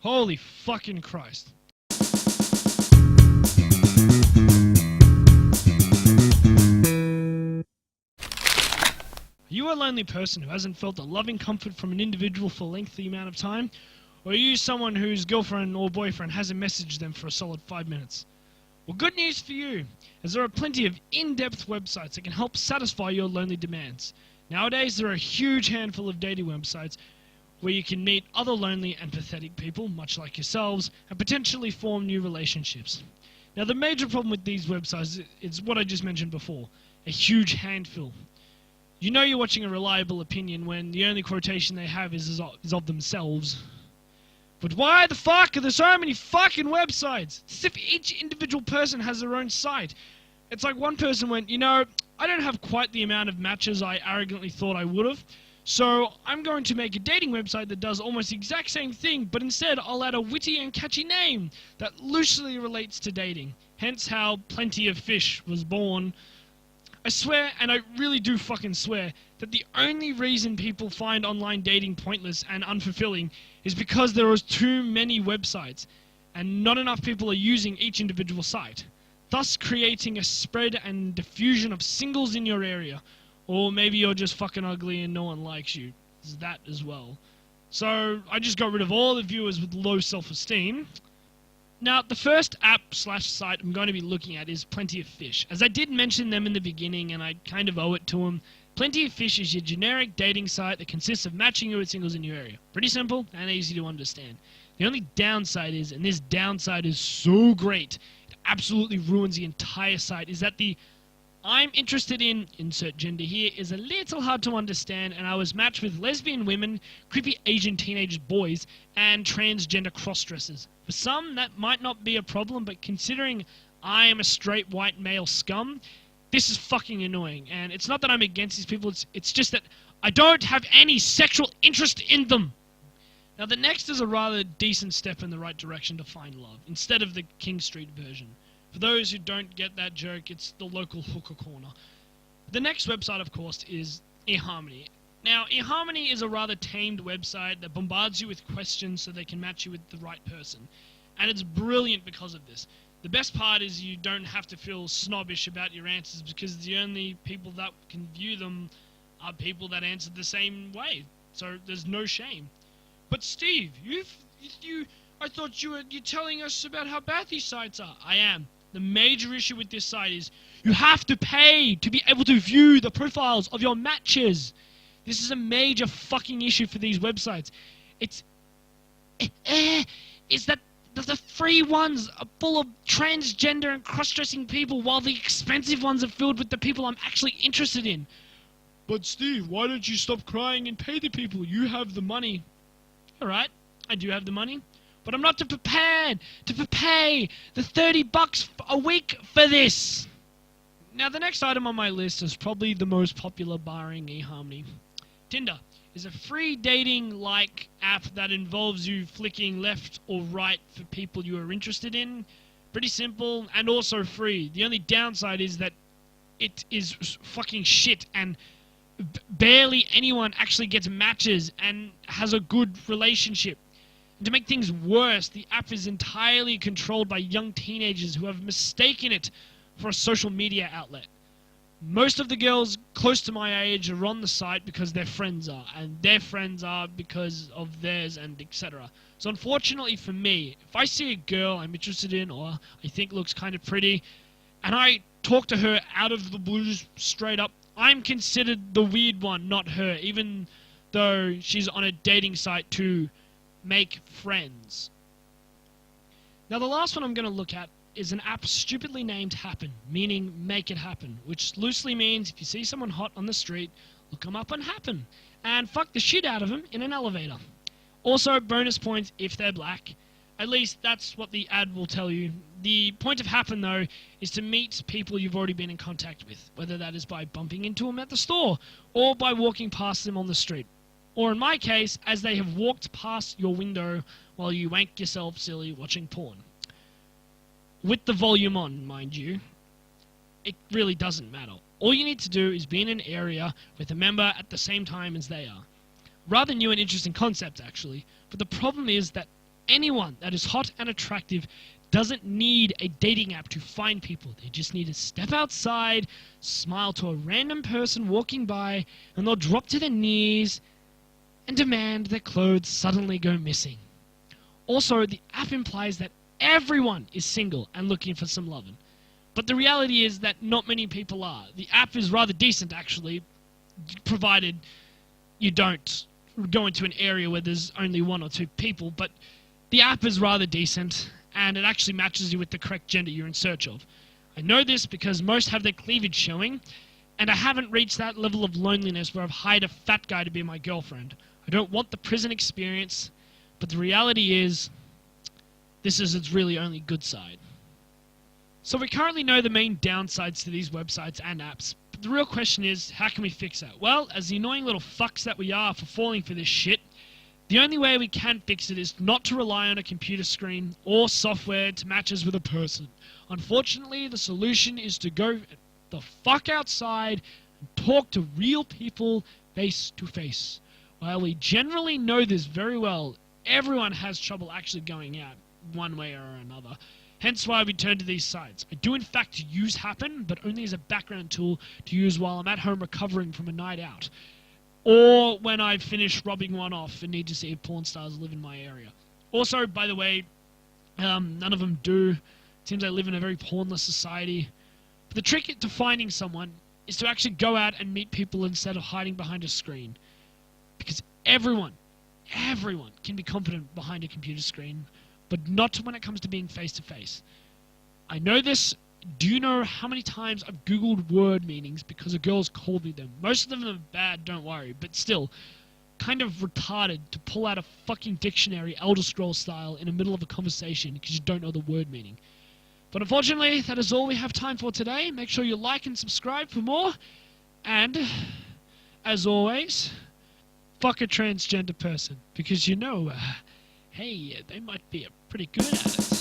Holy fucking Christ. Are you a lonely person who hasn't felt the loving comfort from an individual for a lengthy amount of time? Or are you someone whose girlfriend or boyfriend hasn't messaged them for a solid 5 minutes? Well, good news for you, as there are plenty of in-depth websites that can help satisfy your lonely demands. Nowadays, there are a huge handful of dating websites where you can meet other lonely and pathetic people, much like yourselves, and potentially form new relationships. Now, the major problem with these websites is what I just mentioned before, a huge handful. You know you're watching a reliable opinion when the only quotation they have is of themselves. But why the fuck are there so many fucking websites? It's as if each individual person has their own site. It's like one person went, I don't have quite the amount of matches I arrogantly thought I would have, so I'm going to make a dating website that does almost the exact same thing, but instead I'll add a witty and catchy name that loosely relates to dating. Hence how Plenty of Fish was born. I swear, and I really do fucking swear, that the only reason people find online dating pointless and unfulfilling is because there are too many websites, and not enough people are using each individual site, thus creating a spread and diffusion of singles in your area. Or maybe you're just fucking ugly and no one likes you. There's that as well. So, I just got rid of all the viewers with low self-esteem. Now, the first app/site I'm going to be looking at is Plenty of Fish. As I did mention them in the beginning, and I kind of owe it to them, Plenty of Fish is your generic dating site that consists of matching you with singles in your area. Pretty simple and easy to understand. The only downside is, and this downside is so great, it absolutely ruins the entire site, is that the I'm interested in, insert gender here, is a little hard to understand, and I was matched with lesbian women, creepy Asian teenage boys, and transgender crossdressers. For some, that might not be a problem, but considering I am a straight white male scum, this is fucking annoying. And it's not that I'm against these people, it's just that I don't have any sexual interest in them. Now, the next is a rather decent step in the right direction to find love, instead of the King Street version. For those who don't get that joke, it's the local hooker corner. The next website, of course, is eHarmony. Now, eHarmony is a rather tamed website that bombards you with questions so they can match you with the right person. And it's brilliant because of this. The best part is you don't have to feel snobbish about your answers because the only people that can view them are people that answered the same way. So there's no shame. But Steve, I thought you're telling us about how bad these sites are. I am. The major issue with this site is you have to pay to be able to view the profiles of your matches. This is a major fucking issue for these websites. It's that the free ones are full of transgender and cross-dressing people, while the expensive ones are filled with the people I'm actually interested in. But Steve, why don't you stop crying and pay the people? You have the money. Alright, I do have the money. But I'm not prepared to pay the $30 a week for this. Now, the next item on my list is probably the most popular barring eHarmony. Tinder is a free dating-like app that involves you flicking left or right for people you are interested in. Pretty simple and also free. The only downside is that it is fucking shit and barely anyone actually gets matches and has a good relationship. To make things worse, the app is entirely controlled by young teenagers who have mistaken it for a social media outlet. Most of the girls close to my age are on the site because their friends are, and their friends are because of theirs, and etc. So unfortunately for me, if I see a girl I'm interested in or I think looks kind of pretty, and I talk to her out of the blue straight up, I'm considered the weird one, not her, even though she's on a dating site to make friends. Now, the last one I'm going to look at is an app stupidly named Happen, meaning make it happen, which loosely means if you see someone hot on the street, look them up on Happen and fuck the shit out of them in an elevator. Also, bonus points if they're black. At least that's what the ad will tell you. The point of Happen, though, is to meet people you've already been in contact with, whether that is by bumping into them at the store or by walking past them on the street. Or in my case, as they have walked past your window while you wank yourself silly watching porn. With the volume on, mind you. It really doesn't matter. All you need to do is be in an area with a member at the same time as they are. Rather new and interesting concept, actually. But the problem is that anyone that is hot and attractive doesn't need a dating app to find people. They just need to step outside, smile to a random person walking by, and they'll drop to their knees and demand their clothes suddenly go missing. Also, the app implies that everyone is single and looking for some lovin'. But the reality is that not many people are. The app is rather decent, actually, provided you don't go into an area where there's only one or two people. But the app is rather decent, and it actually matches you with the correct gender you're in search of. I know this because most have their cleavage showing, and I haven't reached that level of loneliness where I've hired a fat guy to be my girlfriend. I don't want the prison experience, but the reality is, this is its really only good side. So we currently know the main downsides to these websites and apps, but the real question is, how can we fix that? Well, as the annoying little fucks that we are for falling for this shit, the only way we can fix it is not to rely on a computer screen or software to match us with a person. Unfortunately, the solution is to go the fuck outside and talk to real people face to face. While we generally know this very well, everyone has trouble actually going out one way or another. Hence why we turn to these sites. I do in fact use Happen, but only as a background tool to use while I'm at home recovering from a night out. Or when I've finished robbing one off and need to see if porn stars live in my area. Also, by the way, none of them do. It seems I live in a very pornless society. But the trick to finding someone is to actually go out and meet people instead of hiding behind a screen. Because everyone can be confident behind a computer screen, but not when it comes to being face-to-face. I know this. Do you know how many times I've googled word meanings because a girl's called me them? Most of them are bad, don't worry, but still, kind of retarded to pull out a fucking dictionary, Elder Scrolls style, in the middle of a conversation because you don't know the word meaning. But unfortunately, that is all we have time for today. Make sure you like and subscribe for more. And, as always, fuck a transgender person, because hey, they might be pretty good at it.